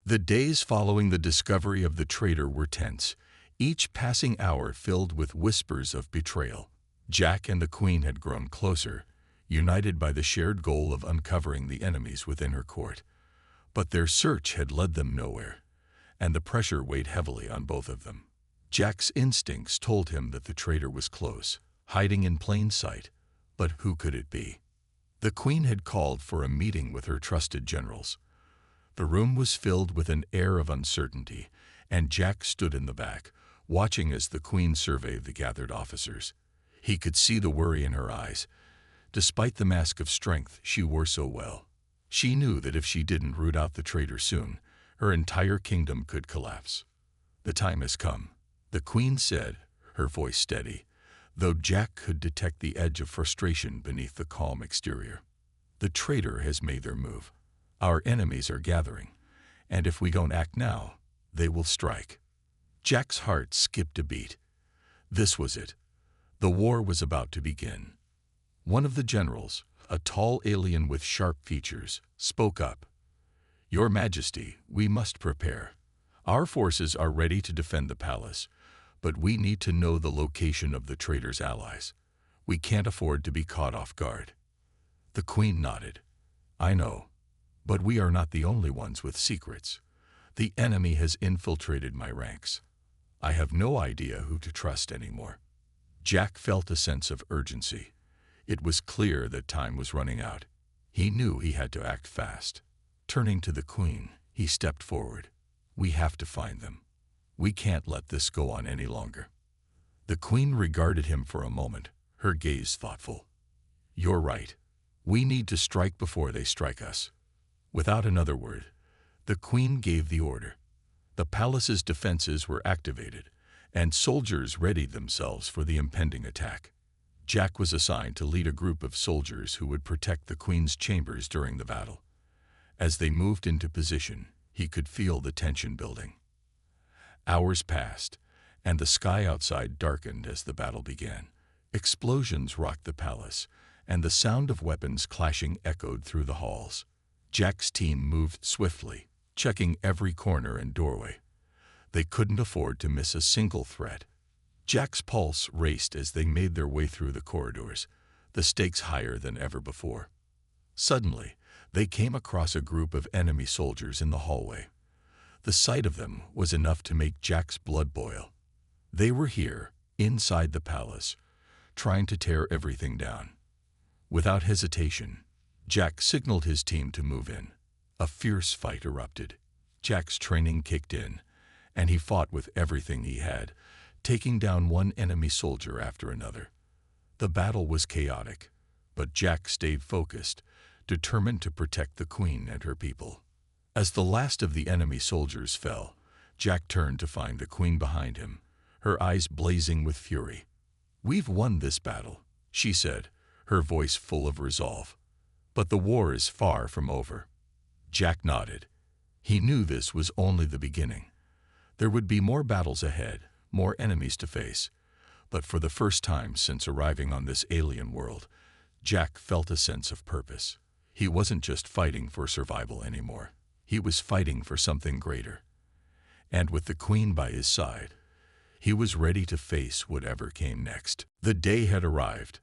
The days following the discovery of the traitor were tense, each passing hour filled with whispers of betrayal. Jack and the Queen had grown closer, united by the shared goal of uncovering the enemies within her court. But their search had led them nowhere, and the pressure weighed heavily on both of them. Jack's instincts told him that the traitor was close, hiding in plain sight, but who could it be? The Queen had called for a meeting with her trusted generals. The room was filled with an air of uncertainty, and Jack stood in the back, watching as the Queen surveyed the gathered officers. He could see the worry in her eyes, despite the mask of strength she wore so well. She knew that if she didn't root out the traitor soon, her entire kingdom could collapse. "The time has come," the Queen said, her voice steady, though Jack could detect the edge of frustration beneath the calm exterior. "The traitor has made their move. Our enemies are gathering, and if we don't act now, they will strike." Jack's heart skipped a beat. This was it. The war was about to begin. One of the generals, a tall alien with sharp features, spoke up. "Your Majesty, we must prepare. Our forces are ready to defend the palace, but we need to know the location of the traitor's allies. We can't afford to be caught off guard." The Queen nodded. "I know, but we are not the only ones with secrets. The enemy has infiltrated my ranks. I have no idea who to trust anymore." Jack felt a sense of urgency. It was clear that time was running out. He knew he had to act fast. Turning to the Queen, he stepped forward. "We have to find them. We can't let this go on any longer." The Queen regarded him for a moment, her gaze thoughtful. "You're right. We need to strike before they strike us." Without another word, the Queen gave the order. The palace's defenses were activated, and soldiers readied themselves for the impending attack. Jack was assigned to lead a group of soldiers who would protect the Queen's chambers during the battle. As they moved into position, he could feel the tension building. Hours passed, and the sky outside darkened as the battle began. Explosions rocked the palace, and the sound of weapons clashing echoed through the halls. Jack's team moved swiftly, checking every corner and doorway. They couldn't afford to miss a single threat. Jack's pulse raced as they made their way through the corridors, the stakes higher than ever before. Suddenly, they came across a group of enemy soldiers in the hallway. The sight of them was enough to make Jack's blood boil. They were here, inside the palace, trying to tear everything down. Without hesitation, Jack signaled his team to move in. A fierce fight erupted. Jack's training kicked in, and he fought with everything he had, taking down one enemy soldier after another. The battle was chaotic, but Jack stayed focused, determined to protect the Queen and her people. As the last of the enemy soldiers fell, Jack turned to find the Queen behind him, her eyes blazing with fury. "We've won this battle," she said, her voice full of resolve. "But the war is far from over." Jack nodded. He knew this was only the beginning. There would be more battles ahead, more enemies to face. But for the first time since arriving on this alien world, Jack felt a sense of purpose. He wasn't just fighting for survival anymore. He was fighting for something greater. And with the Queen by his side, he was ready to face whatever came next. The day had arrived.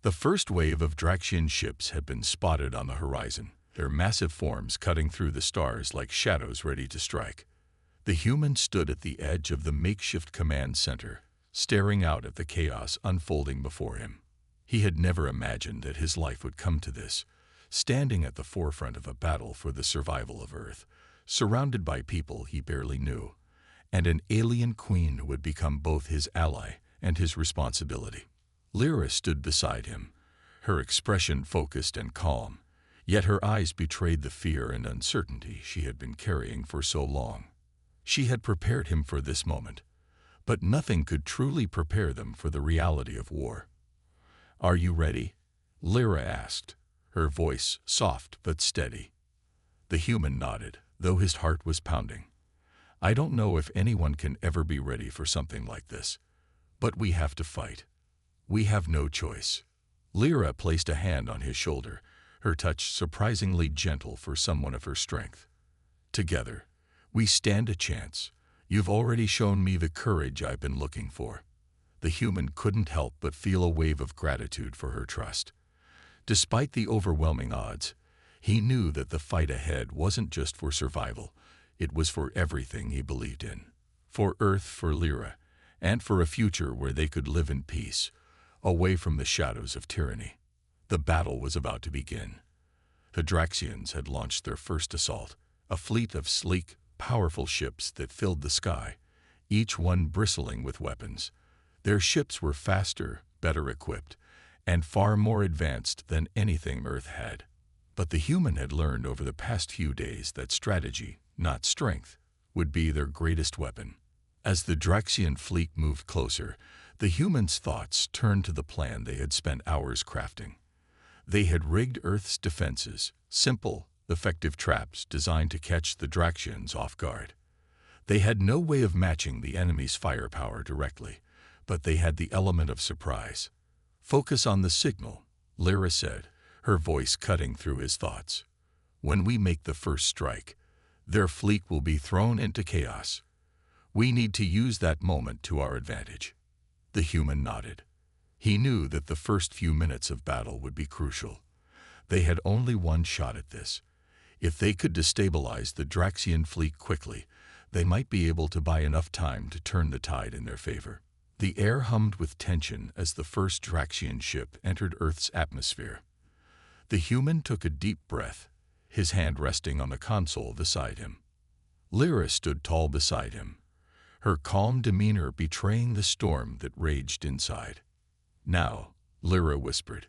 The first wave of Draxian ships had been spotted on the horizon, their massive forms cutting through the stars like shadows ready to strike. The human stood at the edge of the makeshift command center, staring out at the chaos unfolding before him. He had never imagined that his life would come to this, standing at the forefront of a battle for the survival of Earth, surrounded by people he barely knew, and an alien queen who would become both his ally and his responsibility. Lyra stood beside him, her expression focused and calm, yet her eyes betrayed the fear and uncertainty she had been carrying for so long. She had prepared him for this moment, but nothing could truly prepare them for the reality of war. "Are you ready?" Lyra asked, her voice soft but steady. The human nodded, though his heart was pounding. "I don't know if anyone can ever be ready for something like this, but we have to fight. We have no choice." Lyra placed a hand on his shoulder, her touch surprisingly gentle for someone of her strength. "Together, We stand a chance. You've already shown me the courage I've been looking for." The human couldn't help but feel a wave of gratitude for her trust. Despite the overwhelming odds, he knew that the fight ahead wasn't just for survival, it was for everything he believed in. For Earth, for Lyra, and for a future where they could live in peace, away from the shadows of tyranny. The battle was about to begin. The Draxians had launched their first assault, a fleet of sleek, powerful ships that filled the sky, each one bristling with weapons. Their ships were faster, better equipped, and far more advanced than anything Earth had. But the human had learned over the past few days that strategy, not strength, would be their greatest weapon. As the Draxian fleet moved closer, the humans' thoughts turned to the plan they had spent hours crafting. They had rigged Earth's defenses, simple, effective traps designed to catch the Draxians off guard. They had no way of matching the enemy's firepower directly, but they had the element of surprise. "Focus on the signal," Lyra said, her voice cutting through his thoughts. "When we make the first strike, their fleet will be thrown into chaos. We need to use that moment to our advantage." The human nodded. He knew that the first few minutes of battle would be crucial. They had only one shot at this. If they could destabilize the Draxian fleet quickly, they might be able to buy enough time to turn the tide in their favor. The air hummed with tension as the first Draxian ship entered Earth's atmosphere. The human took a deep breath, his hand resting on the console beside him. Lyra stood tall beside him, her calm demeanor betraying the storm that raged inside. "Now," Lyra whispered.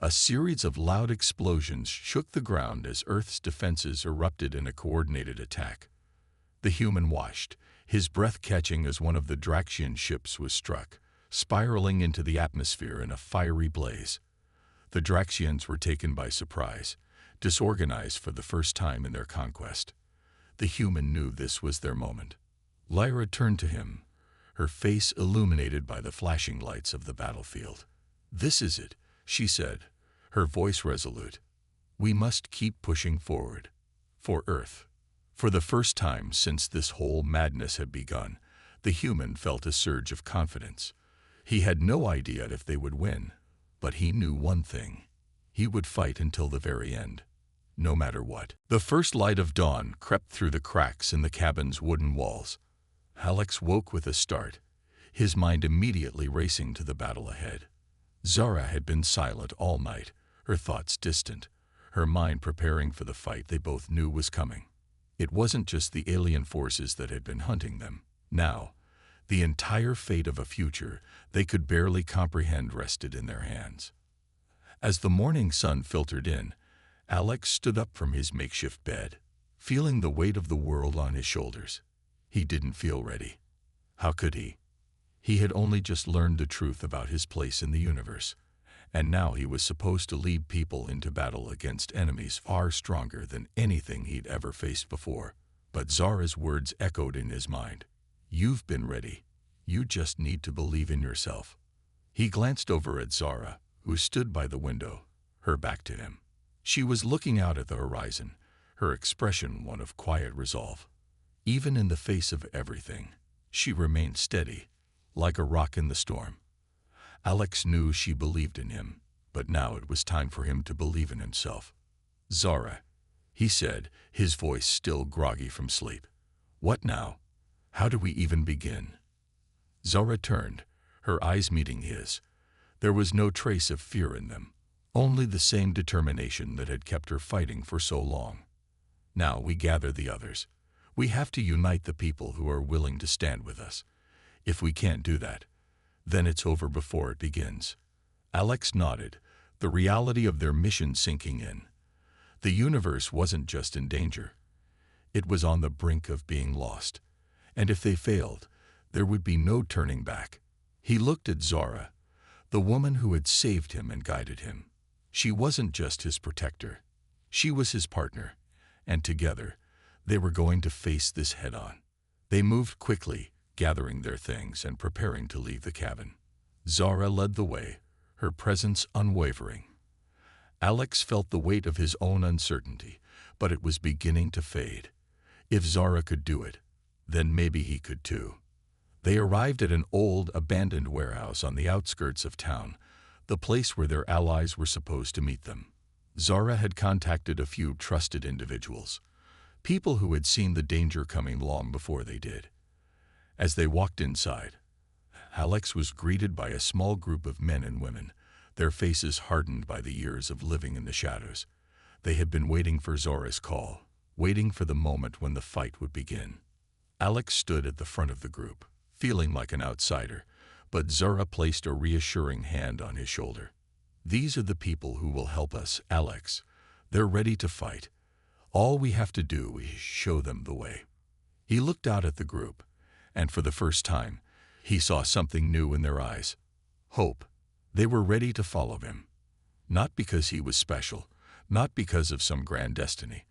A series of loud explosions shook the ground as Earth's defenses erupted in a coordinated attack. The human watched, his breath catching as one of the Draxian ships was struck, spiraling into the atmosphere in a fiery blaze. The Draxians were taken by surprise, disorganized for the first time in their conquest. The human knew this was their moment. Lyra turned to him, her face illuminated by the flashing lights of the battlefield. "This is it," she said, her voice resolute. "We must keep pushing forward. For Earth." For the first time since this whole madness had begun, the human felt a surge of confidence. He had no idea if they would win, but he knew one thing. He would fight until the very end, no matter what. The first light of dawn crept through the cracks in the cabin's wooden walls. Alex woke with a start, his mind immediately racing to the battle ahead. Zara had been silent all night, her thoughts distant, her mind preparing for the fight they both knew was coming. It wasn't just the alien forces that had been hunting them. Now, the entire fate of a future they could barely comprehend rested in their hands. As the morning sun filtered in, Alex stood up from his makeshift bed, feeling the weight of the world on his shoulders. He didn't feel ready. How could he? He had only just learned the truth about his place in the universe, and now he was supposed to lead people into battle against enemies far stronger than anything he'd ever faced before. But Zara's words echoed in his mind. "You've been ready. You just need to believe in yourself." He glanced over at Zara, who stood by the window, her back to him. She was looking out at the horizon, her expression one of quiet resolve. Even in the face of everything, she remained steady, like a rock in the storm. Alex knew she believed in him, but now it was time for him to believe in himself. "Zara," he said, his voice still groggy from sleep. "What now? How do we even begin?" Zara turned, her eyes meeting his. There was no trace of fear in them, only the same determination that had kept her fighting for so long. "Now we gather the others. We have to unite the people who are willing to stand with us. If we can't do that, then it's over before it begins." Alex nodded, the reality of their mission sinking in. The universe wasn't just in danger. It was on the brink of being lost. And if they failed, there would be no turning back. He looked at Zara, the woman who had saved him and guided him. She wasn't just his protector. She was his partner. And together, they were going to face this head-on. They moved quickly, gathering their things and preparing to leave the cabin. Zara led the way, her presence unwavering. Alex felt the weight of his own uncertainty, but it was beginning to fade. If Zara could do it, then maybe he could too. They arrived at an old, abandoned warehouse on the outskirts of town, the place where their allies were supposed to meet them. Zara had contacted a few trusted individuals, people who had seen the danger coming long before they did. As they walked inside, Alex was greeted by a small group of men and women, their faces hardened by the years of living in the shadows. They had been waiting for Zara's call, waiting for the moment when the fight would begin. Alex stood at the front of the group, feeling like an outsider, but Zara placed a reassuring hand on his shoulder. "These are the people who will help us, Alex. They're ready to fight. All we have to do is show them the way." He looked out at the group, and for the first time, he saw something new in their eyes. Hope. They were ready to follow him. Not because he was special, not because of some grand destiny,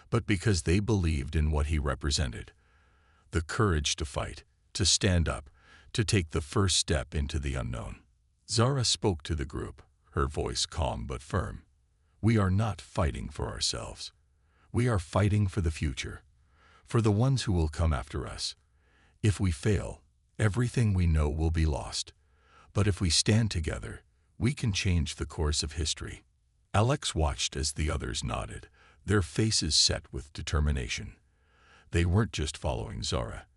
but because they believed in what he represented. The courage to fight, to stand up, to take the first step into the unknown. Zara spoke to the group, her voice calm but firm. "We are not fighting for ourselves. We are fighting for the future, for the ones who will come after us. If we fail, everything we know will be lost. But if we stand together, we can change the course of history." Alex watched as the others nodded, their faces set with determination. They weren't just following Zara.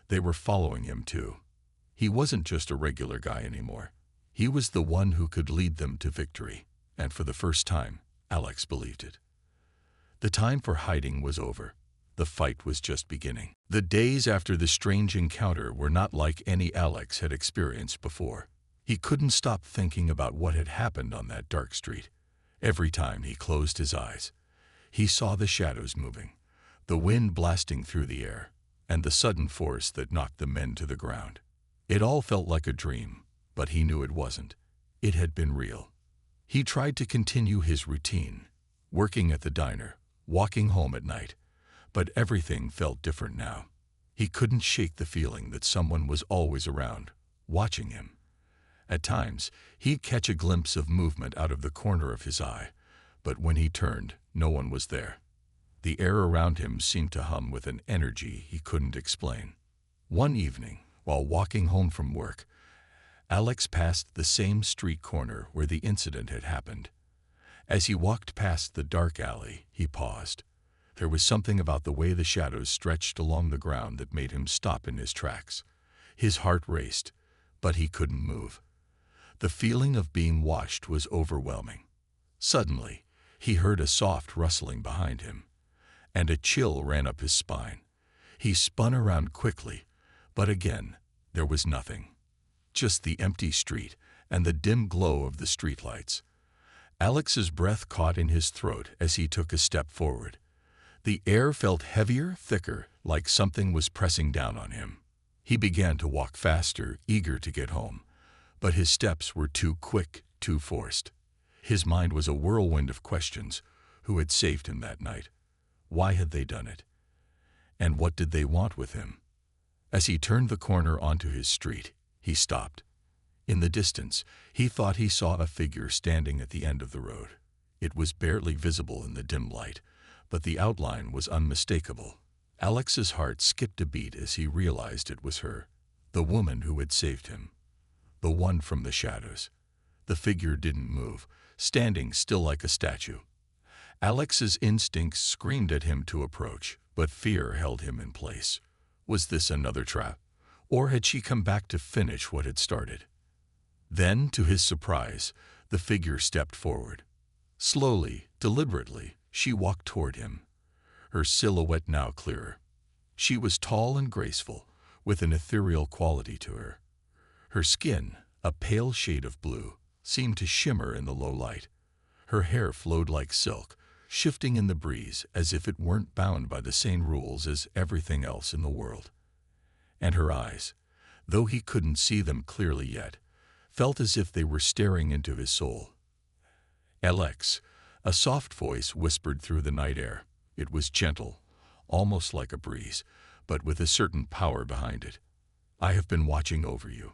They were following him too. He wasn't just a regular guy anymore. He was the one who could lead them to victory, and for the first time, Alex believed it. The time for hiding was over. The fight was just beginning. The days after the strange encounter were not like any Alex had experienced before. He couldn't stop thinking about what had happened on that dark street. Every time he closed his eyes, he saw the shadows moving, the wind blasting through the air, and the sudden force that knocked the men to the ground. It all felt like a dream, but he knew it wasn't. It had been real. He tried to continue his routine, working at the diner, walking home at night, but everything felt different now. He couldn't shake the feeling that someone was always around, watching him. At times, he'd catch a glimpse of movement out of the corner of his eye, but when he turned, no one was there. The air around him seemed to hum with an energy he couldn't explain. One evening, while walking home from work, Alex passed the same street corner where the incident had happened. As he walked past the dark alley, he paused. There was something about the way the shadows stretched along the ground that made him stop in his tracks. His heart raced, but he couldn't move. The feeling of being watched was overwhelming. Suddenly, he heard a soft rustling behind him, and a chill ran up his spine. He spun around quickly, but again, there was nothing. Just the empty street and the dim glow of the streetlights. Alex's breath caught in his throat as he took a step forward. The air felt heavier, thicker, like something was pressing down on him. He began to walk faster, eager to get home, but his steps were too quick, too forced. His mind was a whirlwind of questions. Who had saved him that night? Why had they done it? And what did they want with him? As he turned the corner onto his street, he stopped. In the distance, he thought he saw a figure standing at the end of the road. It was barely visible in the dim light, but the outline was unmistakable. Alex's heart skipped a beat as he realized it was her, the woman who had saved him, the one from the shadows. The figure didn't move, standing still like a statue. Alex's instincts screamed at him to approach, but fear held him in place. Was this another trap, or had she come back to finish what had started? Then, to his surprise, the figure stepped forward. Slowly, deliberately, she walked toward him, her silhouette now clearer. She was tall and graceful, with an ethereal quality to her. Her skin, a pale shade of blue, seemed to shimmer in the low light. Her hair flowed like silk, shifting in the breeze as if it weren't bound by the same rules as everything else in the world. And her eyes, though he couldn't see them clearly yet, felt as if they were staring into his soul. "Alex," a soft voice whispered through the night air. It was gentle, almost like a breeze, but with a certain power behind it. "I have been watching over you."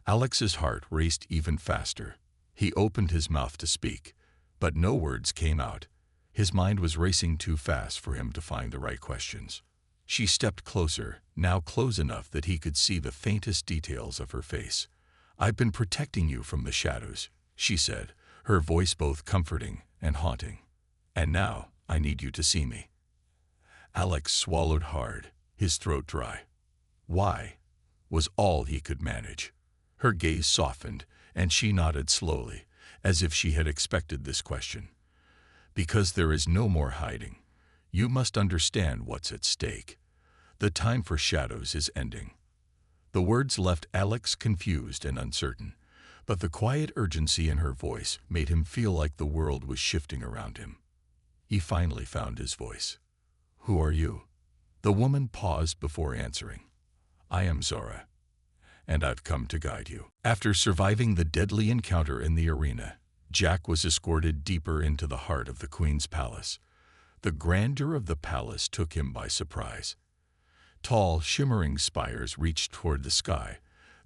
Alex's heart raced even faster. He opened his mouth to speak, but no words came out. His mind was racing too fast for him to find the right questions. She stepped closer, now close enough that he could see the faintest details of her face. "I've been protecting you from the shadows," she said, her voice both comforting and haunting. "And now, I need you to see me." Alex swallowed hard, his throat dry. "Why?" was all he could manage. Her gaze softened, and she nodded slowly, as if she had expected this question. "Because there is no more hiding. You must understand what's at stake. The time for shadows is ending." The words left Alex confused and uncertain, but the quiet urgency in her voice made him feel like the world was shifting around him. He finally found his voice. "Who are you?" The woman paused before answering. "I am Zora, and I've come to guide you." After surviving the deadly encounter in the arena, Jack was escorted deeper into the heart of the Queen's palace. The grandeur of the palace took him by surprise. Tall, shimmering spires reached toward the sky,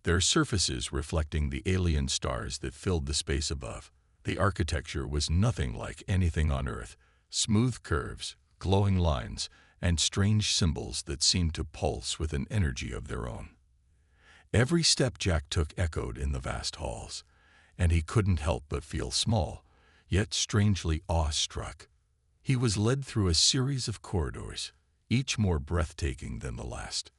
their surfaces reflecting the alien stars that filled the space above. The architecture was nothing like anything on Earth: smooth curves, glowing lines, and strange symbols that seemed to pulse with an energy of their own. Every step Jack took echoed in the vast halls, and he couldn't help but feel small, yet strangely awestruck. He was led through a series of corridors, each more breathtaking than the last.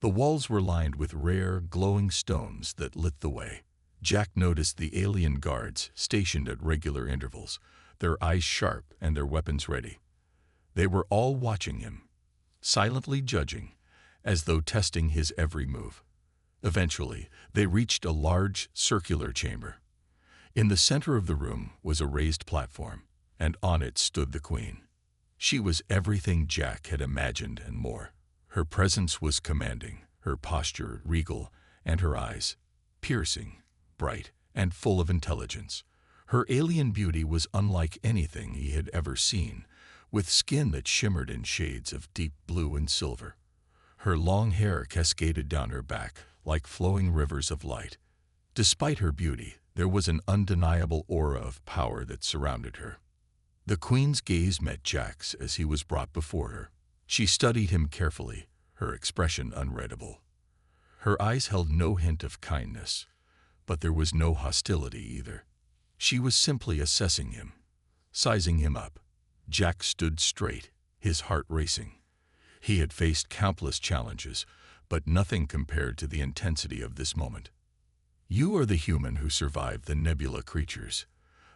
The walls were lined with rare, glowing stones that lit the way. Jack noticed the alien guards stationed at regular intervals, their eyes sharp and their weapons ready. They were all watching him, silently judging, as though testing his every move. Eventually, they reached a large, circular chamber. In the center of the room was a raised platform, and on it stood the Queen. She was everything Jack had imagined and more. Her presence was commanding, her posture regal, and her eyes piercing, bright, and full of intelligence. Her alien beauty was unlike anything he had ever seen, with skin that shimmered in shades of deep blue and silver. Her long hair cascaded down her back like flowing rivers of light. Despite her beauty, there was an undeniable aura of power that surrounded her. The Queen's gaze met Jack's as he was brought before her. She studied him carefully, her expression unreadable. Her eyes held no hint of kindness, but there was no hostility either. She was simply assessing him, sizing him up. Jack stood straight, his heart racing. He had faced countless challenges, but nothing compared to the intensity of this moment. "You are the human who survived the nebula creatures."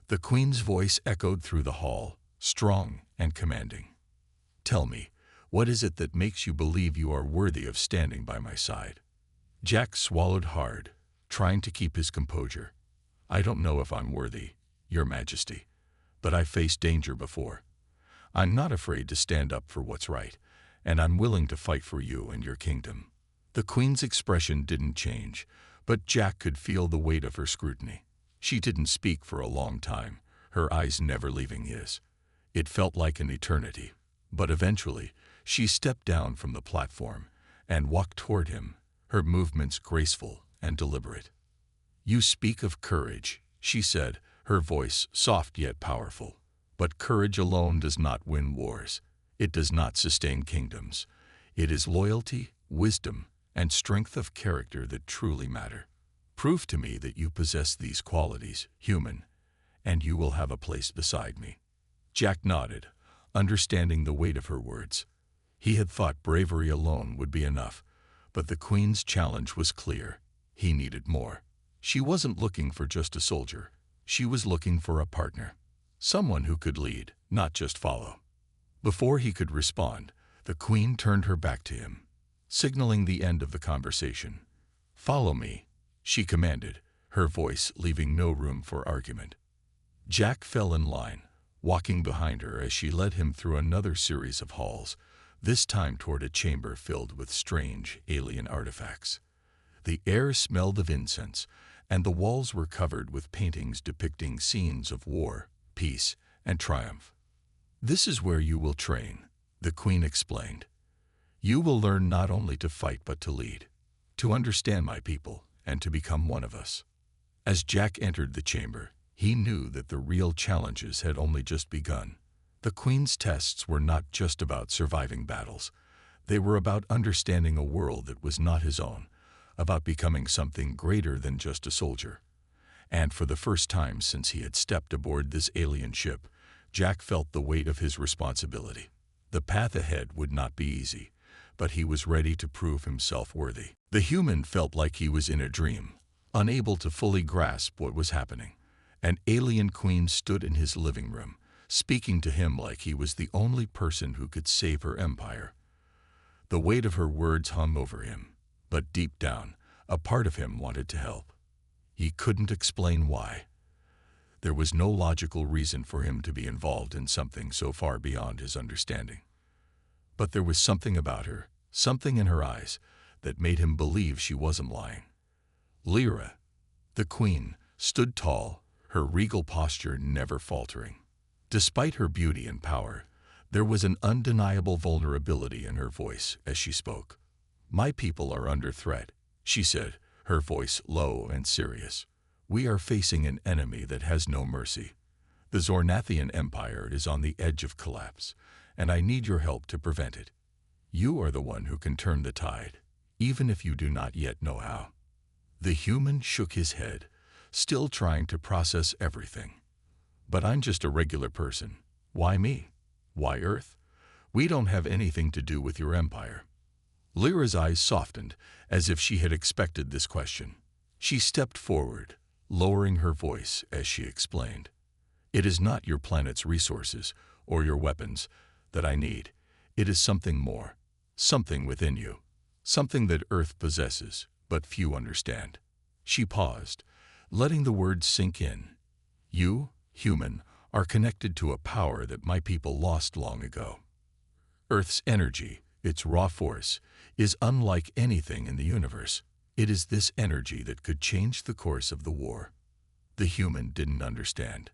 The Queen's voice echoed through the hall, strong and commanding. "Tell me, what is it that makes you believe you are worthy of standing by my side?" Jack swallowed hard, trying to keep his composure. "I don't know if I'm worthy, Your Majesty, but I've faced danger before. I'm not afraid to stand up for what's right, and I'm willing to fight for you and your kingdom." The Queen's expression didn't change, but Jack could feel the weight of her scrutiny. She didn't speak for a long time, her eyes never leaving his. It felt like an eternity, but eventually she stepped down from the platform and walked toward him, her movements graceful and deliberate. "You speak of courage," she said, her voice soft yet powerful. "But courage alone does not win wars. It does not sustain kingdoms. It is loyalty, wisdom, and strength of character that truly matter. Prove to me that you possess these qualities, human, and you will have a place beside me." Jack nodded, understanding the weight of her words. He had thought bravery alone would be enough, but the Queen's challenge was clear. He needed more. She wasn't looking for just a soldier. She was looking for a partner, someone who could lead, not just follow. Before he could respond, the Queen turned her back to him, signaling the end of the conversation. "Follow me," she commanded, her voice leaving no room for argument. Jack fell in line, walking behind her as she led him through another series of halls, this time toward a chamber filled with strange, alien artifacts. The air smelled of incense, and the walls were covered with paintings depicting scenes of war, peace, and triumph. "This is where you will train," the Queen explained. "You will learn not only to fight but to lead, to understand my people, and to become one of us." As Jack entered the chamber, he knew that the real challenges had only just begun. The Queen's tests were not just about surviving battles. They were about understanding a world that was not his own, about becoming something greater than just a soldier. And for the first time since he had stepped aboard this alien ship, Jack felt the weight of his responsibility. The path ahead would not be easy, but he was ready to prove himself worthy. The human felt like he was in a dream, unable to fully grasp what was happening. An alien queen stood in his living room, speaking to him like he was the only person who could save her empire. The weight of her words hung over him, but deep down, a part of him wanted to help. He couldn't explain why. There was no logical reason for him to be involved in something so far beyond his understanding. But there was something about her, something in her eyes, that made him believe she wasn't lying. Lyra, the queen, stood tall, her regal posture never faltering. Despite her beauty and power, there was an undeniable vulnerability in her voice as she spoke. "My people are under threat," she said, her voice low and serious. "We are facing an enemy that has no mercy. The Zornathian Empire is on the edge of collapse, and I need your help to prevent it. You are the one who can turn the tide, even if you do not yet know how." The human shook his head, still trying to process everything. "But I'm just a regular person. Why me? Why Earth? We don't have anything to do with your empire." Lyra's eyes softened, as if she had expected this question. She stepped forward, lowering her voice as she explained. "It is not your planet's resources or your weapons that I need. It is something more, something within you, something that Earth possesses, but few understand." She paused, letting the words sink in. "You, human, are connected to a power that my people lost long ago. Earth's energy, its raw force, is unlike anything in the universe. It is this energy that could change the course of the war." The human didn't understand.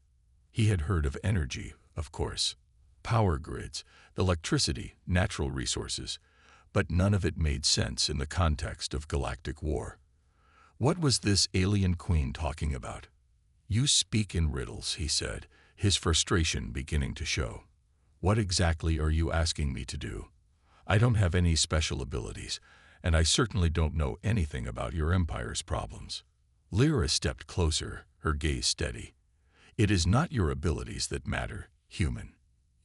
He had heard of energy, of course. Power grids, electricity, natural resources, but none of it made sense in the context of galactic war. What was this alien queen talking about? "You speak in riddles," he said, his frustration beginning to show. "What exactly are you asking me to do? I don't have any special abilities, and I certainly don't know anything about your empire's problems." Lyra stepped closer, her gaze steady. "It is not your abilities that matter, human.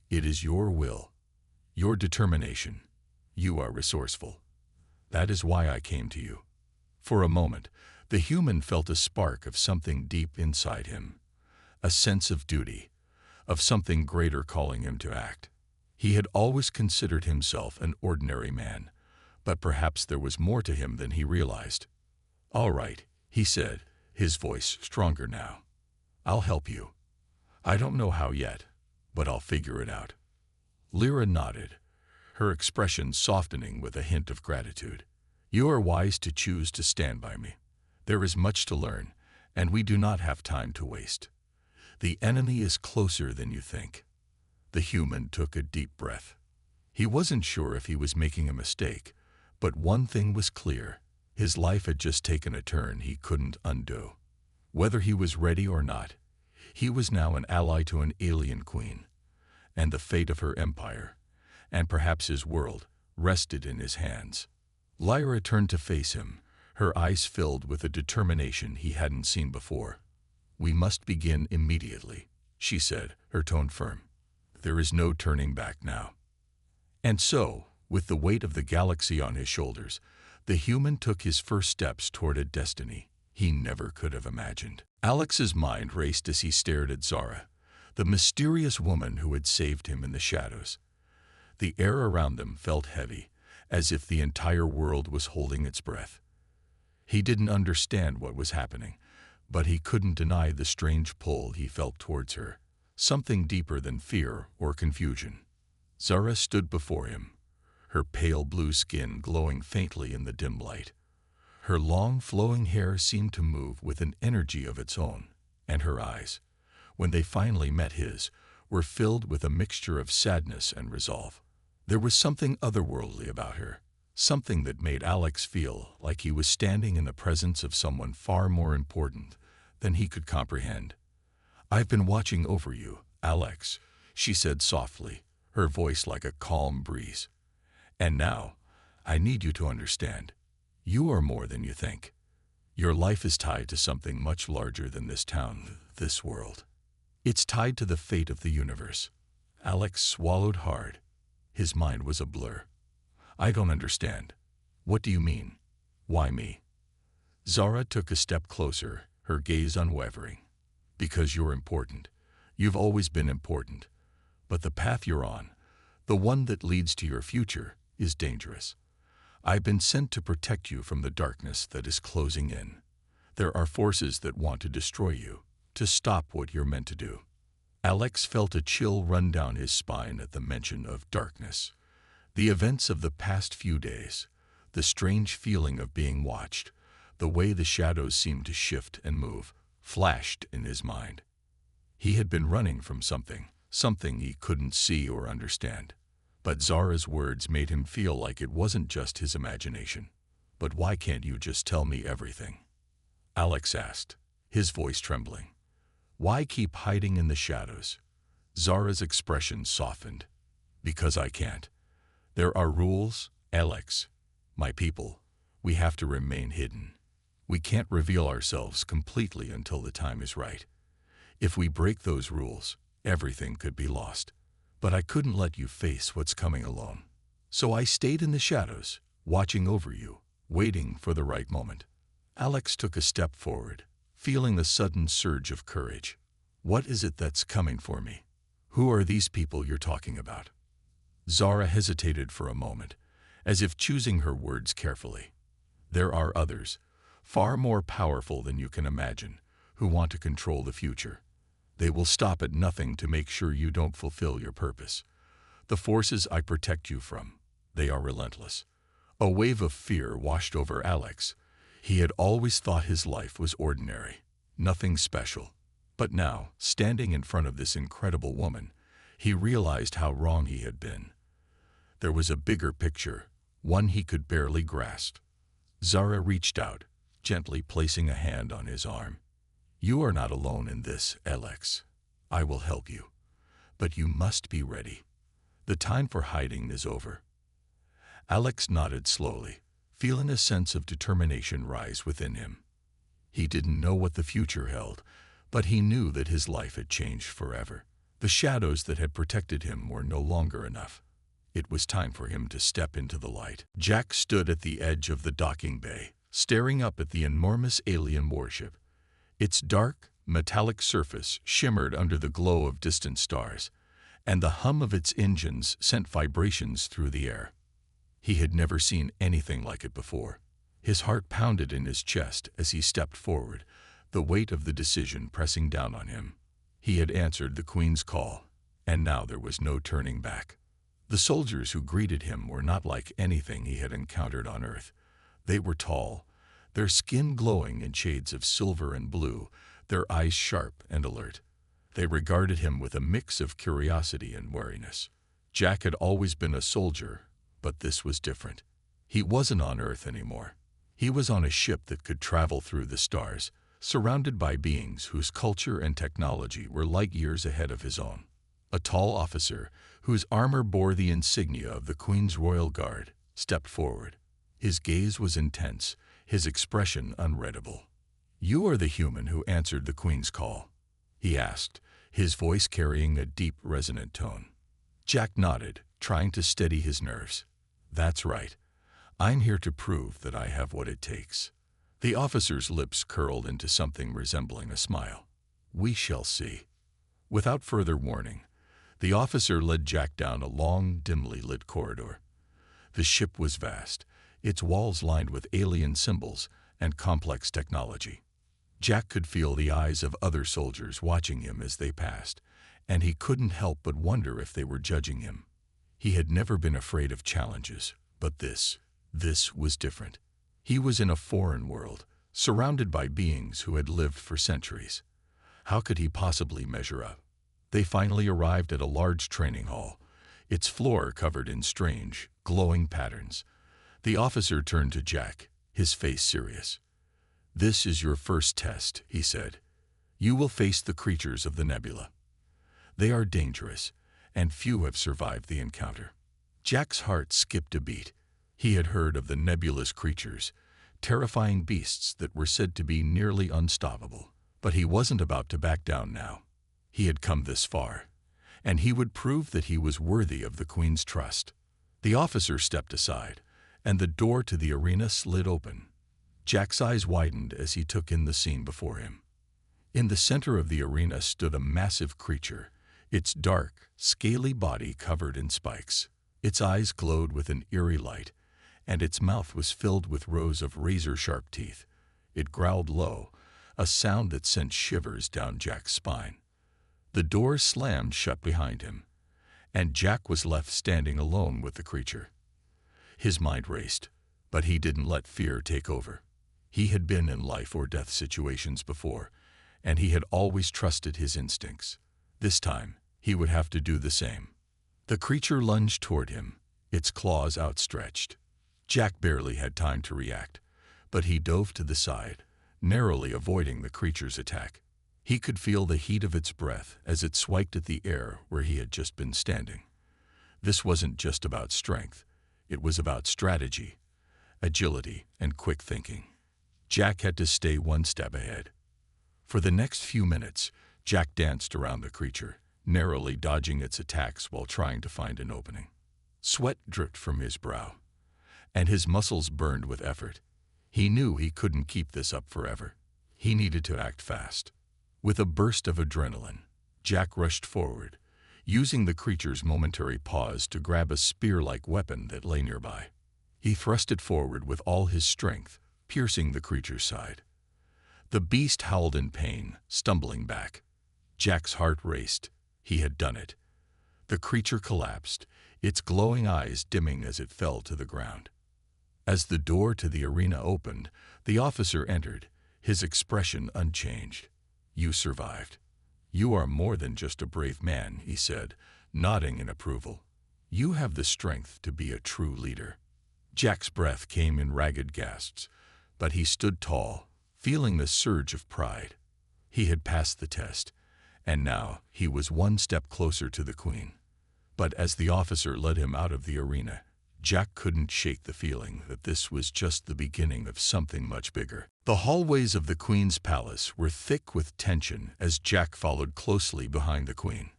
It is your will, your determination. You are resourceful. That is why I came to you." For a moment, the human felt a spark of something deep inside him, a sense of duty, of something greater calling him to act. He had always considered himself an ordinary man, but perhaps there was more to him than he realized. "All right," he said, his voice stronger now. "I'll help you. I don't know how yet, but I'll figure it out." Lyra nodded, her expression softening with a hint of gratitude. "You are wise to choose to stand by me. There is much to learn, and we do not have time to waste. The enemy is closer than you think." The human took a deep breath. He wasn't sure if he was making a mistake, but one thing was clear. His life had just taken a turn he couldn't undo. Whether he was ready or not, he was now an ally to an alien queen, and the fate of her empire, and perhaps his world, rested in his hands. Lyra turned to face him, her eyes filled with a determination he hadn't seen before. "We must begin immediately," she said, her tone firm. "There is no turning back now." And so, with the weight of the galaxy on his shoulders, the human took his first steps toward a destiny he never could have imagined. Alex's mind raced as he stared at Zara, the mysterious woman who had saved him in the shadows. The air around them felt heavy, as if the entire world was holding its breath. He didn't understand what was happening, but he couldn't deny the strange pull he felt towards her, something deeper than fear or confusion. Zara stood before him, her pale blue skin glowing faintly in the dim light. Her long, flowing hair seemed to move with an energy of its own, and her eyes, when they finally met his, were filled with a mixture of sadness and resolve. There was something otherworldly about her, something that made Alex feel like he was standing in the presence of someone far more important than he could comprehend. "I've been watching over you, Alex," she said softly, her voice like a calm breeze. "And now, I need you to understand. You are more than you think. Your life is tied to something much larger than this town, this world. It's tied to the fate of the universe." Alex swallowed hard. His mind was a blur. "I don't understand. What do you mean? Why me?" Zara took a step closer, her gaze unwavering. "Because you're important. You've always been important. But the path you're on, the one that leads to your future, is dangerous. I've been sent to protect you from the darkness that is closing in. There are forces that want to destroy you, to stop what you're meant to do." Alex felt a chill run down his spine at the mention of darkness. The events of the past few days, the strange feeling of being watched, the way the shadows seemed to shift and move, flashed in his mind. He had been running from something he couldn't see or understand. But Zara's words made him feel like it wasn't just his imagination. "But why can't you just tell me everything?" Alex asked, his voice trembling. "Why keep hiding in the shadows?" Zara's expression softened. "Because I can't. There are rules, Alex. My people, we have to remain hidden. We can't reveal ourselves completely until the time is right. If we break those rules, everything could be lost. But I couldn't let you face what's coming alone. So I stayed in the shadows, watching over you, waiting for the right moment." Alex took a step forward, feeling the sudden surge of courage. "What is it that's coming for me? Who are these people you're talking about?" Zara hesitated for a moment, as if choosing her words carefully. "There are others, far more powerful than you can imagine, who want to control the future. They will stop at nothing to make sure you don't fulfill your purpose. The forces I protect you from, they are relentless." A wave of fear washed over Alex. He had always thought his life was ordinary, nothing special. But now, standing in front of this incredible woman, he realized how wrong he had been. There was a bigger picture, one he could barely grasp. Zara reached out, gently placing a hand on his arm. "You are not alone in this, Alex. I will help you. But you must be ready. The time for hiding is over." Alex nodded slowly, feeling a sense of determination rise within him. He didn't know what the future held, but he knew that his life had changed forever. The shadows that had protected him were no longer enough. It was time for him to step into the light. Jack stood at the edge of the docking bay, staring up at the enormous alien warship. Its dark, metallic surface shimmered under the glow of distant stars, and the hum of its engines sent vibrations through the air. He had never seen anything like it before. His heart pounded in his chest as he stepped forward, the weight of the decision pressing down on him. He had answered the Queen's call, and now there was no turning back. The soldiers who greeted him were not like anything he had encountered on Earth. They were tall, their skin glowing in shades of silver and blue, their eyes sharp and alert. They regarded him with a mix of curiosity and wariness. Jack had always been a soldier, but this was different. He wasn't on Earth anymore. He was on a ship that could travel through the stars, surrounded by beings whose culture and technology were light years ahead of his own. A tall officer, whose armor bore the insignia of the Queen's Royal Guard, stepped forward. His gaze was intense, his expression unreadable. "You are the human who answered the Queen's call?" he asked, his voice carrying a deep, resonant tone. Jack nodded, trying to steady his nerves. "That's right. I'm here to prove that I have what it takes." The officer's lips curled into something resembling a smile. "We shall see." Without further warning, the officer led Jack down a long, dimly lit corridor. The ship was vast, its walls lined with alien symbols and complex technology. Jack could feel the eyes of other soldiers watching him as they passed, and he couldn't help but wonder if they were judging him. He had never been afraid of challenges, but this was different. He was in a foreign world, surrounded by beings who had lived for centuries. How could he possibly measure up? They finally arrived at a large training hall, its floor covered in strange, glowing patterns. The officer turned to Jack, his face serious. "This is your first test," he said. "You will face the creatures of the nebula. They are dangerous, and few have survived the encounter. Jack's heart skipped a beat. He had heard of the nebulous creatures, terrifying beasts that were said to be nearly unstoppable. But he wasn't about to back down now. He had come this far, and he would prove that he was worthy of the Queen's trust. The officer stepped aside, and the door to the arena slid open. Jack's eyes widened as he took in the scene before him. In the center of the arena stood a massive creature, its dark, scaly body covered in spikes. Its eyes glowed with an eerie light, and its mouth was filled with rows of razor-sharp teeth. It growled low, a sound that sent shivers down Jack's spine. The door slammed shut behind him, and Jack was left standing alone with the creature. His mind raced, but he didn't let fear take over. He had been in life-or-death situations before, and he had always trusted his instincts. This time, he would have to do the same. The creature lunged toward him, its claws outstretched. Jack barely had time to react, but he dove to the side, narrowly avoiding the creature's attack. He could feel the heat of its breath as it swiped at the air where he had just been standing. This wasn't just about strength. It was about strategy, agility, and quick thinking. Jack had to stay one step ahead. For the next few minutes, Jack danced around the creature, narrowly dodging its attacks while trying to find an opening. Sweat dripped from his brow, and his muscles burned with effort. He knew he couldn't keep this up forever. He needed to act fast. With a burst of adrenaline, Jack rushed forward, using the creature's momentary pause to grab a spear-like weapon that lay nearby. He thrust it forward with all his strength, piercing the creature's side. The beast howled in pain, stumbling back. Jack's heart raced. He had done it. The creature collapsed, its glowing eyes dimming as it fell to the ground. As the door to the arena opened, the officer entered, his expression unchanged. "You survived. You are more than just a brave man," he said, nodding in approval. "You have the strength to be a true leader." Jack's breath came in ragged gasps, but he stood tall, feeling the surge of pride. He had passed the test, and now he was one step closer to the Queen. But as the officer led him out of the arena, Jack couldn't shake the feeling that this was just the beginning of something much bigger. The hallways of the Queen's palace were thick with tension as Jack followed closely behind the Queen.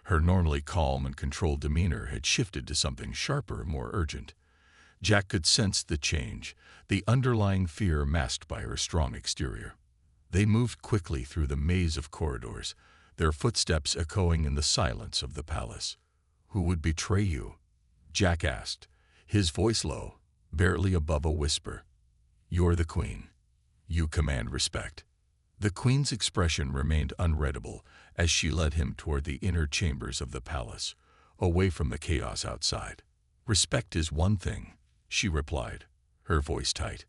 Her normally calm and controlled demeanor had shifted to something sharper, more urgent. Jack could sense the change, the underlying fear masked by her strong exterior. They moved quickly through the maze of corridors, their footsteps echoing in the silence of the palace. "Who would betray you?" Jack asked, his voice low, barely above a whisper. "You're the Queen. You command respect." The Queen's expression remained unreadable as she led him toward the inner chambers of the palace, away from the chaos outside. "Respect is one thing," she replied, her voice tight.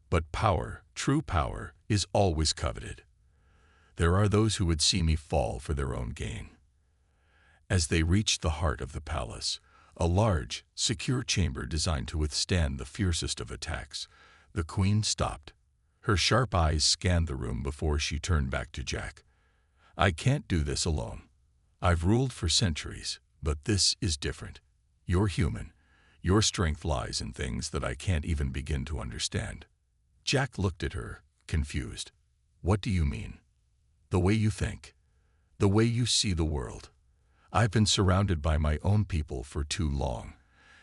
"But power, true power, is always coveted. There are those who would see me fall for their own gain." As they reached the heart of the palace, a large, secure chamber designed to withstand the fiercest of attacks, the Queen stopped. Her sharp eyes scanned the room before she turned back to Jack. "I can't do this alone. I've ruled for centuries, but this is different. You're human. Your strength lies in things that I can't even begin to understand." Jack looked at her, confused. "What do you mean?" "The way you think. The way you see the world. I've been surrounded by my own people for too long,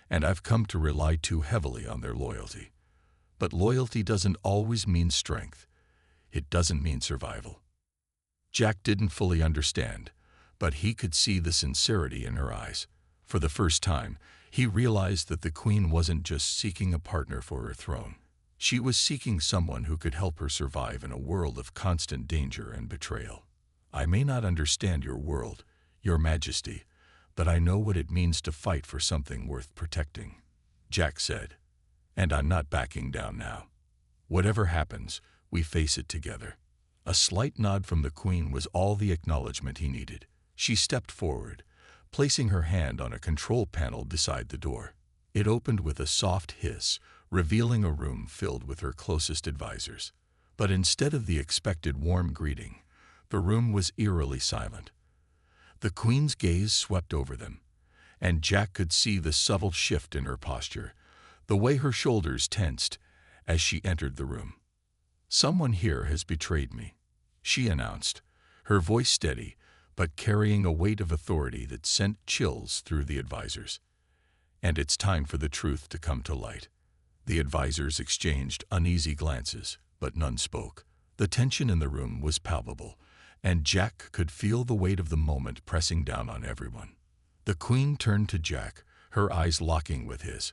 and I've come to rely too heavily on their loyalty. But loyalty doesn't always mean strength. It doesn't mean survival." Jack didn't fully understand, but he could see the sincerity in her eyes. For the first time, he realized that the Queen wasn't just seeking a partner for her throne. She was seeking someone who could help her survive in a world of constant danger and betrayal. "I may not understand your world, Your Majesty, but I know what it means to fight for something worth protecting," Jack said. "And I'm not backing down now. Whatever happens, we face it together." A slight nod from the Queen was all the acknowledgement he needed. She stepped forward, placing her hand on a control panel beside the door. It opened with a soft hiss, revealing a room filled with her closest advisors. But instead of the expected warm greeting, the room was eerily silent. The Queen's gaze swept over them, and Jack could see the subtle shift in her posture, the way her shoulders tensed as she entered the room. "Someone here has betrayed me," she announced, her voice steady, but carrying a weight of authority that sent chills through the advisors. "And it's time for the truth to come to light." The advisors exchanged uneasy glances, but none spoke. The tension in the room was palpable, and Jack could feel the weight of the moment pressing down on everyone. The Queen turned to Jack, her eyes locking with his.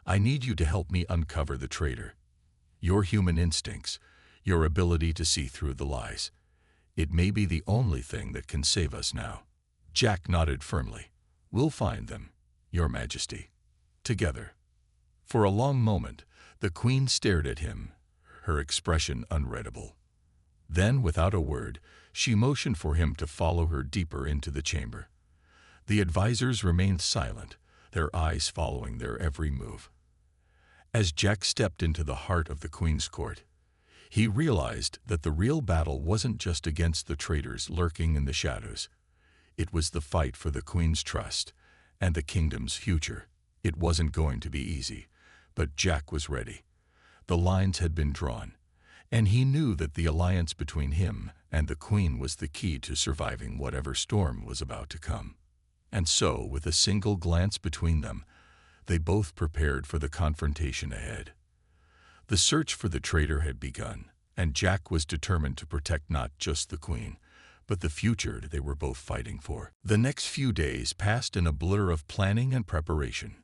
"I need you to help me uncover the traitor. Your human instincts, your ability to see through the lies. It may be the only thing that can save us now." Jack nodded firmly. "We'll find them, Your Majesty. Together." For a long moment, the Queen stared at him, her expression unreadable. Then, without a word, she motioned for him to follow her deeper into the chamber. The advisors remained silent, their eyes following their every move. As Jack stepped into the heart of the Queen's court, he realized that the real battle wasn't just against the traitors lurking in the shadows. It was the fight for the Queen's trust and the kingdom's future. It wasn't going to be easy, but Jack was ready. The lines had been drawn, and he knew that the alliance between him and the Queen was the key to surviving whatever storm was about to come. And so, with a single glance between them, they both prepared for the confrontation ahead. The search for the traitor had begun, and Jack was determined to protect not just the Queen, but the future they were both fighting for. The next few days passed in a blur of planning and preparation.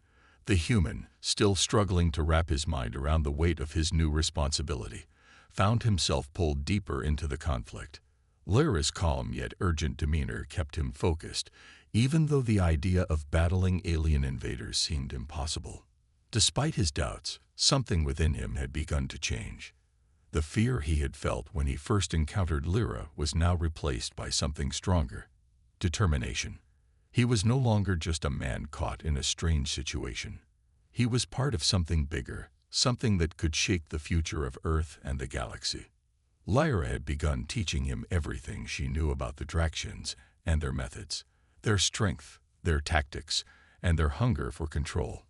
The human, still struggling to wrap his mind around the weight of his new responsibility, found himself pulled deeper into the conflict. Lyra's calm yet urgent demeanor kept him focused, even though the idea of battling alien invaders seemed impossible. Despite his doubts, something within him had begun to change. The fear he had felt when he first encountered Lyra was now replaced by something stronger: determination. He was no longer just a man caught in a strange situation. He was part of something bigger, something that could shake the future of Earth and the galaxy. Lyra had begun teaching him everything she knew about the Draxians and their methods, their strength, their tactics, and their hunger for control.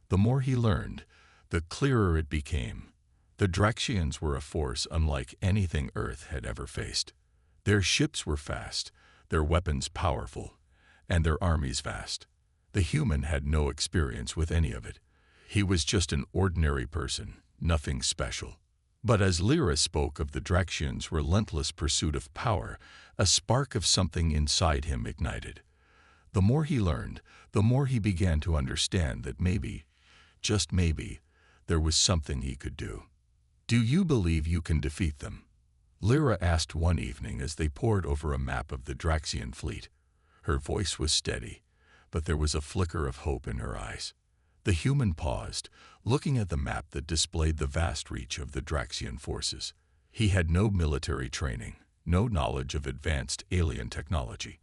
The more he learned, the clearer it became. The Draxians were a force unlike anything Earth had ever faced. Their ships were fast, their weapons powerful, and their armies vast. The human had no experience with any of it. He was just an ordinary person, nothing special. But as Lyra spoke of the Draxians' relentless pursuit of power, a spark of something inside him ignited. The more he learned, the more he began to understand that maybe, just maybe, there was something he could do. "Do you believe you can defeat them?" Lyra asked one evening as they pored over a map of the Draxian fleet. Her voice was steady, but there was a flicker of hope in her eyes. The human paused, looking at the map that displayed the vast reach of the Draxian forces. He had no military training, no knowledge of advanced alien technology,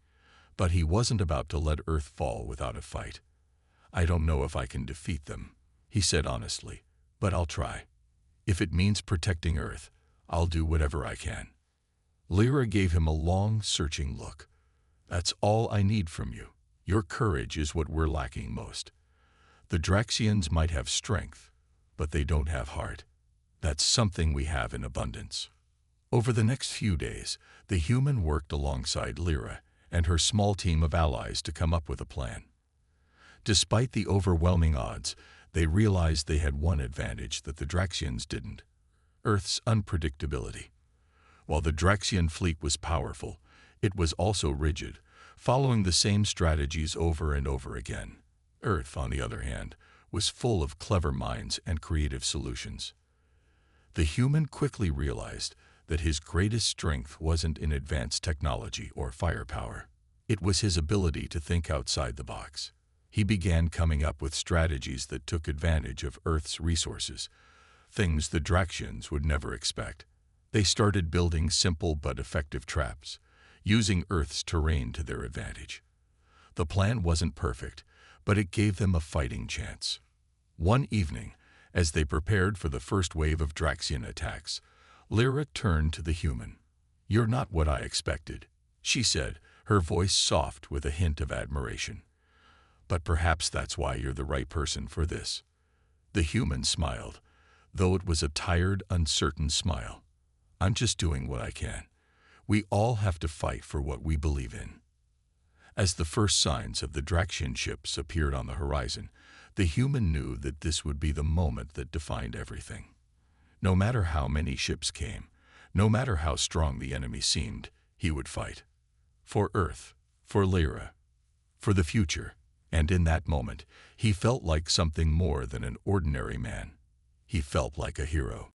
but he wasn't about to let Earth fall without a fight. "I don't know if I can defeat them," he said honestly, "but I'll try. If it means protecting Earth, I'll do whatever I can." Lyra gave him a long, searching look. "That's all I need from you. Your courage is what we're lacking most. The Draxians might have strength, but they don't have heart. That's something we have in abundance." Over the next few days, the human worked alongside Lyra and her small team of allies to come up with a plan. Despite the overwhelming odds, they realized they had one advantage that the Draxians didn't: Earth's unpredictability. While the Draxian fleet was powerful, it was also rigid, following the same strategies over and over again. Earth, on the other hand, was full of clever minds and creative solutions. The human quickly realized that his greatest strength wasn't in advanced technology or firepower. It was his ability to think outside the box. He began coming up with strategies that took advantage of Earth's resources, things the Draxians would never expect. They started building simple but effective traps, using Earth's terrain to their advantage. The plan wasn't perfect, but it gave them a fighting chance. One evening, as they prepared for the first wave of Draxian attacks, Lyra turned to the human. "You're not what I expected," she said, her voice soft with a hint of admiration. But perhaps that's why you're the right person for this." The human smiled, though it was a tired, uncertain smile. "I'm just doing what I can. We all have to fight for what we believe in." As the first signs of the Draxian ships appeared on the horizon, the human knew that this would be the moment that defined everything. No matter how many ships came, no matter how strong the enemy seemed, he would fight. For Earth, for Lyra, for the future. And in that moment, he felt like something more than an ordinary man. He felt like a hero.